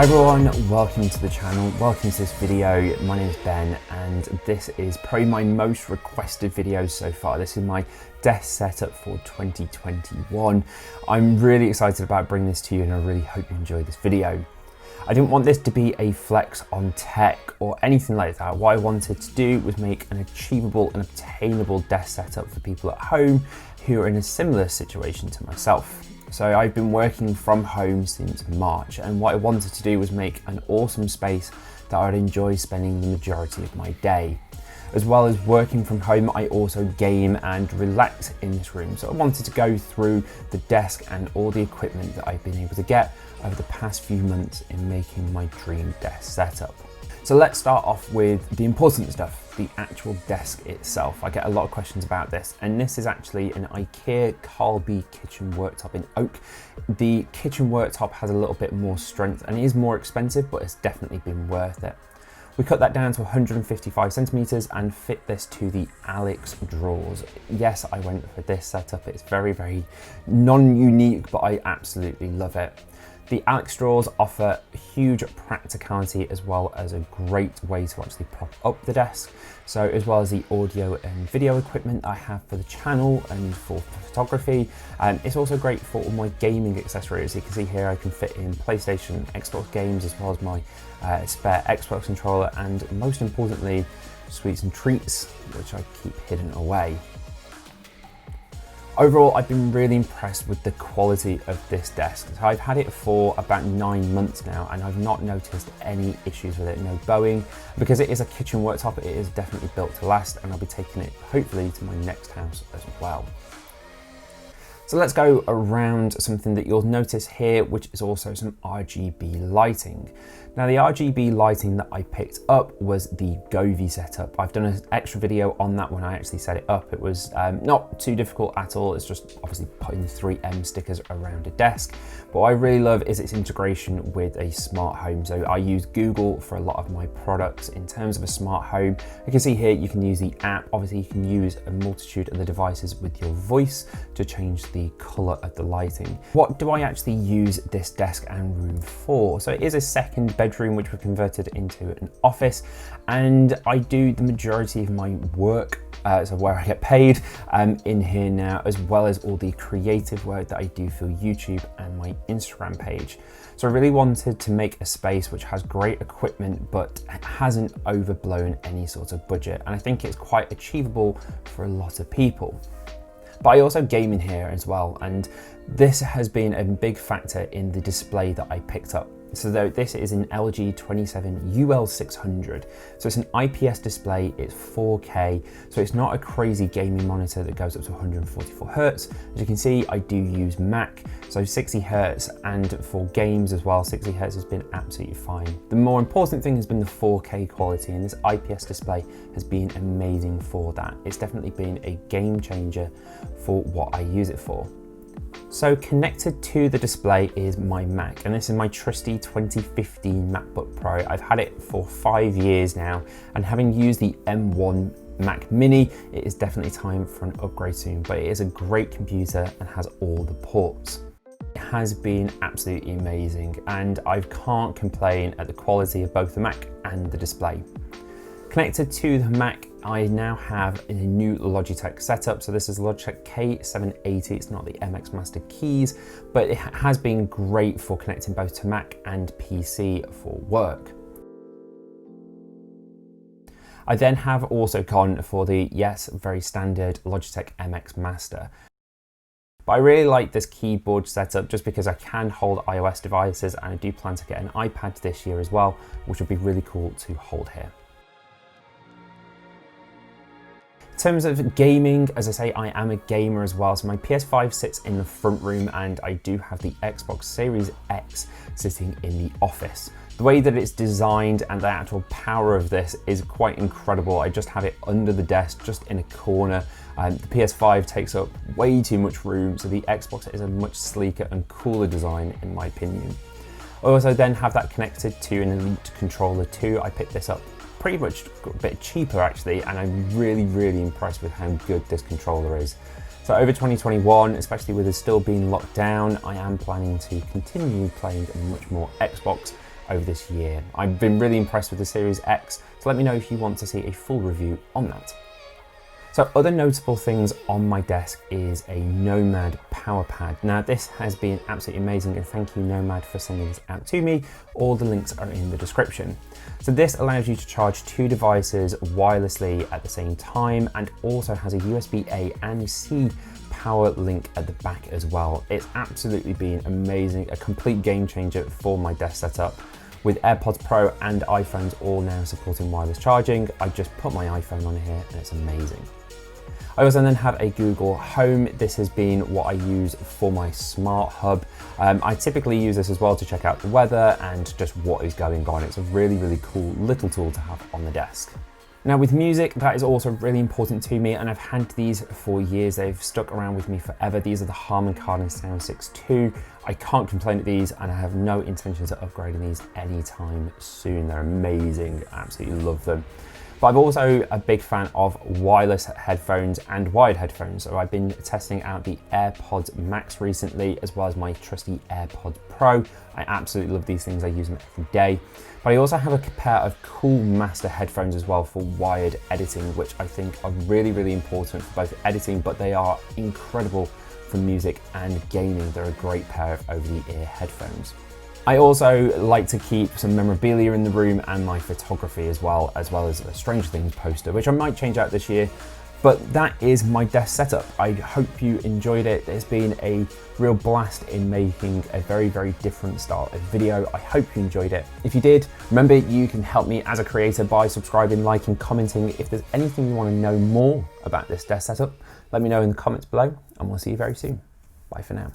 Hi everyone, welcome to the channel, welcome to this video. My name is Ben and this is probably my most requested video so far. This is my desk setup for 2021. I'm really excited about bringing this to you and I really hope you enjoy this video. I didn't want this to be a flex on tech or anything like that. What I wanted to do was make an achievable and obtainable desk setup for people at home who are in a similar situation to myself. So I've been working from home since March, and what I wanted to do was make an awesome space that I'd enjoy spending the majority of my day. As well as working from home, I also game and relax in this room. So I wanted to go through the desk and all the equipment that I've been able to get over the past few months in making my dream desk setup. So let's start off with the important stuff, the actual desk itself. I get a lot of questions about this, and this is actually an IKEA Carlby kitchen worktop in oak. The kitchen worktop has a little bit more strength and it is more expensive, but it's definitely been worth it. We cut that down to 155 centimeters and fit this to the Alex drawers. Yes, I went for this setup. It's very non-unique, but I absolutely love it. The Alex drawers offer huge practicality as well as a great way to actually prop up the desk. So as well as the audio and video equipment I have for the channel and for photography, it's also great for all my gaming accessories. You can see here I can fit in PlayStation, Xbox games, as well as my spare Xbox controller, and most importantly, sweets and treats, which I keep hidden away. Overall, I've been really impressed with the quality of this desk. So I've had it for about 9 months now and I've not noticed any issues with it, no bowing. Because it is a kitchen worktop, it is definitely built to last, and I'll be taking it hopefully to my next house as well. So let's go around something that you'll notice here, which is also some RGB lighting. Now the RGB lighting that I picked up was the Govve setup. I've done an extra video on that when I actually set it up. It was not too difficult at all. It's just obviously putting 3M stickers around a desk. But what I really love is its integration with a smart home. So I use Google for a lot of my products in terms of a smart home. You can see here you can use the app. Obviously you can use a multitude of the devices with your voice to change the color of the lighting. What do I actually use this desk and room for? So it is a second bedroom which we've converted into an office, and I do the majority of my work, so where I get paid, in here now, as well as all the creative work that I do for YouTube and my Instagram page. So I really wanted to make a space which has great equipment but hasn't overblown any sort of budget, and I think it's quite achievable for a lot of people. But I also game in here as well, and this has been a big factor in the display that I picked up. So this is an LG 27 UL600. So it's an IPS display, it's 4K, so it's not a crazy gaming monitor that goes up to 144 Hertz. As you can see, I do use Mac, so 60 Hertz, and for games as well, 60 Hertz has been absolutely fine. The more important thing has been the 4K quality, and this IPS display has been amazing for that. It's definitely been a game changer for what I use it for. So connected to the display is my Mac, and this is my trusty 2015 MacBook Pro. I've had it for 5 years now, and having used the M1 Mac Mini, it is definitely time for an upgrade soon, but it is a great computer and has all the ports. It has been absolutely amazing, and I can't complain at the quality of both the Mac and the display. Connected to the Mac, I now have a new Logitech setup. So this is Logitech K780. It's not the MX Master keys, but it has been great for connecting both to Mac and PC for work. I then have also gone for the, yes, very standard Logitech MX Master. But I really like this keyboard setup just because I can hold iOS devices, and I do plan to get an iPad this year as well, which would be really cool to hold here. In terms of gaming, as I say, I am a gamer as well. So my PS5 sits in the front room, and I do have the Xbox Series X sitting in the office. The way that it's designed and the actual power of this is quite incredible. I just have it under the desk, just in a corner. The PS5 takes up way too much room, so the Xbox is a much sleeker and cooler design in my opinion. I also then have that connected to an Elite controller too. I picked this up pretty much a bit cheaper actually, and I'm really impressed with how good this controller is. So over 2021, especially with us still being locked down, I am planning to continue playing much more Xbox over this year. I've been really impressed with the Series X, so let me know if you want to see a full review on that. So other notable things on my desk is a Nomad power pad. Now this has been absolutely amazing, and thank you Nomad for sending this out to me. All the links are in the description. So this allows you to charge 2 devices wirelessly at the same time, and also has a USB-A and C power link at the back as well. It's absolutely been amazing, a complete game changer for my desk setup. With AirPods Pro and iPhones all now supporting wireless charging, I just put my iPhone on here and it's amazing. I also then have a Google Home. This has been what I use for my smart hub. I typically use this as well to check out the weather and just what is going on. It's a really, really cool little tool to have on the desk. Now with music, that is also really important to me, and I've had these for years. They've stuck around with me forever. These are the Harman Kardon Sound 6.2. I can't complain at these, and I have no intentions of upgrading these anytime soon. They're amazing, I absolutely love them. But I'm also a big fan of wireless headphones and wired headphones. So I've been testing out the AirPods Max recently, as well as my trusty AirPods Pro. I absolutely love these things. I use them every day. But I also have a pair of cool Master headphones as well for wired editing, which I think are really, really important for both editing, but they are incredible for music and gaming. They're a great pair of over-the-ear headphones. I also like to keep some memorabilia in the room and my photography as well as a Stranger Things poster, which I might change out this year. But that is my desk setup. I hope you enjoyed it. It's been a real blast in making a very, very different style of video. I hope you enjoyed it. If you did, remember you can help me as a creator by subscribing, liking, commenting. If there's anything you want to know more about this desk setup, let me know in the comments below, and we'll see you very soon. Bye for now.